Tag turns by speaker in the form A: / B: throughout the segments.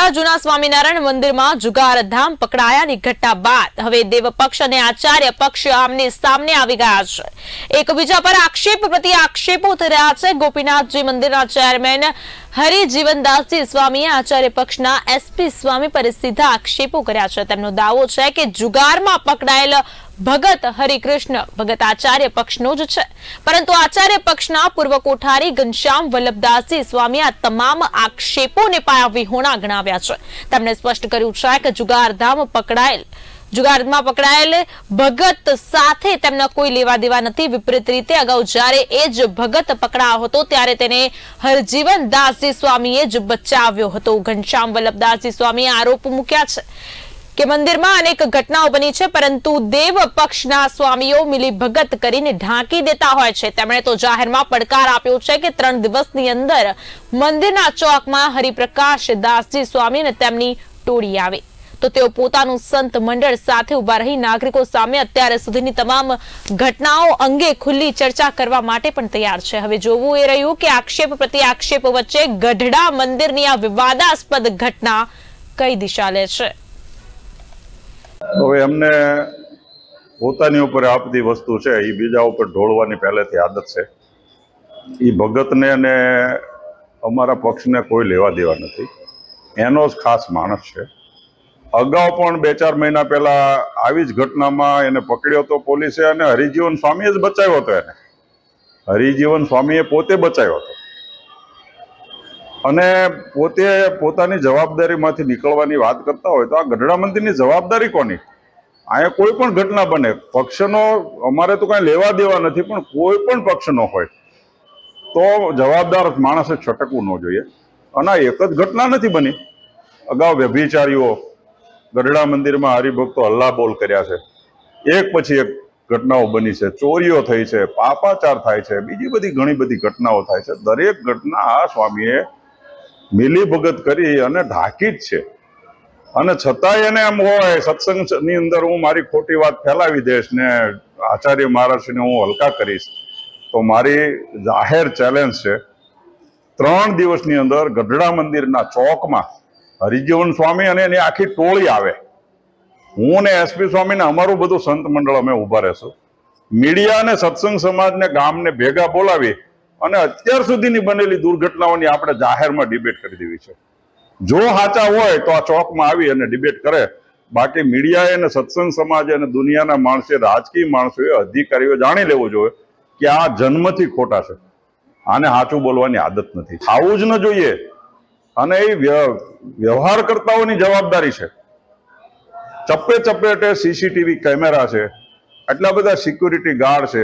A: વડોદરા જૂના સ્વામિનારાયણ મંદિરમાં જુગારધામ પકડાયાની ઘટના બાદ હવે દેવપક્ષ અને આચાર્ય પક્ષ આમને સામને આવી ગયા છે। એકબીજા પર આક્ષેપ પ્રતિ આક્ષેપો થઈ રહ્યા છે। ગોપીનાથજી મંદિરના ચેરમેન હરિજીવનદાસજી સ્વામીએ આચાર્ય પક્ષના એસપી સ્વામી પર સીધા આક્ષેપો કર્યા છે। તેમનો દાવો છે કે જુગારમાં પકડાયેલ ભગત હરિકૃષ્ણ ભગત આચાર્ય પક્ષનો જ છે, પરંતુ આચાર્ય પક્ષના પૂર્વ કોઠારી ઘનશ્યામ વલ્લભદાસજી સ્વામીએ આ તમામ આક્ષેપોને પાયાવિહોણા ગણાવ્યા છે। તેમણે સ્પષ્ટ કર્યું છે કે જુગારમાં પકડાયેલ ભગત સાથે તેમના કોઈ લેવા દેવા નથી। વિપરીત રીતે અગાઉ જ્યારે એ જ ભગત પકડાયો હતો ત્યારે તેને હરજીવનદાસજી સ્વામીએ જ બચાવ્યો હતો। ઘનશ્યામ વલ્લભદાસજી સ્વામીએ આરોપ મૂક્યા છે કે મંદિરમાં અનેક ઘટનાઓ બની છે, પરંતુ દેવ પક્ષના સ્વામીઓ મિલીભગત કરીને ઢાંકી દેતા હોય છે। તેમણે તો જાહેરમાં પડકાર આપ્યો છે કે 3 દિવસની અંદર મંદિરના ચોકમાં હરિપ્રકાશ દાસજી સ્વામી અને તેમની ટોળી આવે તો તેઓ પોતાનું સંત મંડળ સાથે ઉભા રહી નાગરિકો સામે અત્યાર સુધીની તમામ ઘટનાઓ અંગે ખુલ્લી ચર્ચા કરવા માટે પણ તૈયાર છે। હવે જોવું એ રહ્યું કે આક્ષેપ પ્રતિ આક્ષેપ વચ્ચે ગઢડા મંદિરની આ વિવાદાસ્પદ ઘટના કઈ દિશા લે છે।
B: હવે એમને પોતાની ઉપર આપતી વસ્તુ છે એ બીજા ઉપર ઢોળવાની પહેલેથી આદત છે। એ ભગતને અને અમારા પક્ષને કોઈ લેવા દેવા નથી, એનો જ ખાસ માણસ છે। અગાઉ પણ 2-4 મહિના પહેલા આવી જ ઘટનામાં એને પકડ્યો હતો પોલીસે, અને હરિજીવન સ્વામીએ જ બચાવ્યો હતો। એને હરિજીવન સ્વામીએ પોતે બચાવ્યો હતો, અને પોતે પોતાની જવાબદારીમાંથી નીકળવાની વાત કરતા હોય તો આ ગઢડા મંદિરની જવાબદારી કોની? અહીંયા કોઈ પણ ઘટના બને, પક્ષનો અમારે તો કાંઈ લેવા દેવા નથી, પણ કોઈ પણ પક્ષનો હોય તો જવાબદાર માણસે છટકવું ન જોઈએ। અને એક જ ઘટના નથી બની, અગાઉ વ્યભિચારીઓ ગઢડા મંદિરમાં હરિભક્તો હલ્લાબોલ કર્યા છે, એક પછી એક ઘટનાઓ બની છે, ચોરીઓ થઈ છે, પાપાચાર થાય છે, બીજી બધી ઘણી બધી ઘટનાઓ થાય છે। દરેક ઘટના આ સ્વામીએ મિલીભગત કરી અને ઢાંકી જ છે, અને છતાંય એને એમ હોય સત્સંગની અંદર હું મારી ખોટી વાત ફેલાવી દઈશ ને આચાર્ય મહારાજને હું હલકા કરીશ, તો મારી જાહેર ચેલેન્જ છે 3 દિવસની અંદર ગઢડા મંદિરના ચોકમાં હરિજીવન સ્વામી અને એની આખી ટોળી આવે, હું ને એસપી સ્વામી ને અમારું બધું સંત મંડળ અમે ઉભા રહેશું। મીડિયા અને સત્સંગ સમાજને ગામને ભેગા બોલાવી અને અત્યાર સુધીની બનેલી દુર્ઘટનાઓની આપણે જાહેરમાં ડિબેટ કરી દેવી છે। જો સાચા હોય તો આ ચોકમાં આવી અને ડિબેટ કરે, બાકી મીડિયાએ અને સત્સંગ સમાજે અને દુનિયાના માણસે, રાજકીય માણસોએ, અધિકારીઓ જાણી લેવું જોઈએ કે આ જન્મથી ખોટા છે, આને સાચું બોલવાની આદત નથી, આવું જ ન જોઈએ। અને એ વ્યવહારકર્તાઓની જવાબદારી છે। ચપ્પે ચપ્પેટે સીસીટીવી કેમેરા છે, એટલા બધા સિક્યુરિટી ગાર્ડ છે,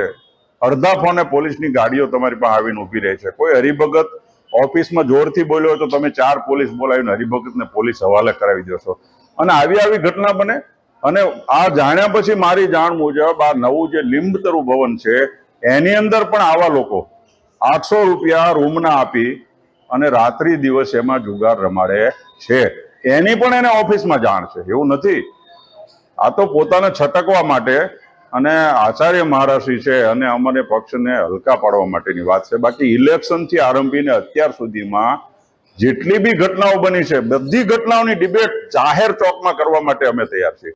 B: અડધા ફોને પોલીસની ગાડીઓ તમારી પાસે આવીને ઊભી રહે છે। કોઈ હરિભગત ઓફિસમાં જોરથી બોલ્યો તો તમે 4 પોલીસ બોલાવીને હરિભગતને પોલીસ હવાલે કરાવી દો છો, અને આવી ઘટના બને। અને આ જાણ્યા પછી મારી જાણ મુજબ આ નવું જે લીંબતરુ ભવન છે એની અંદર પણ આવા લોકો 800 રૂપિયા રૂમના આપી અને રાત્રિ દિવસ એમાં જુગાર રમાડે છે, એની પણ એને ઓફિસમાં જાણ છે। એવું નથી, આ તો પોતાને છટકવા માટે અને આચાર્ય મહારાજશ્રી છે અને અમને પક્ષને હલકા પાડવા માટેની વાત છે। બાકી ઇલેક્શનથી આરંભીને અત્યાર સુધીમાં જેટલી બી ઘટનાઓ બની છે બધી ઘટનાઓની ડિબેટ જાહેર ચોકમાં કરવા માટે અમે તૈયાર છીએ।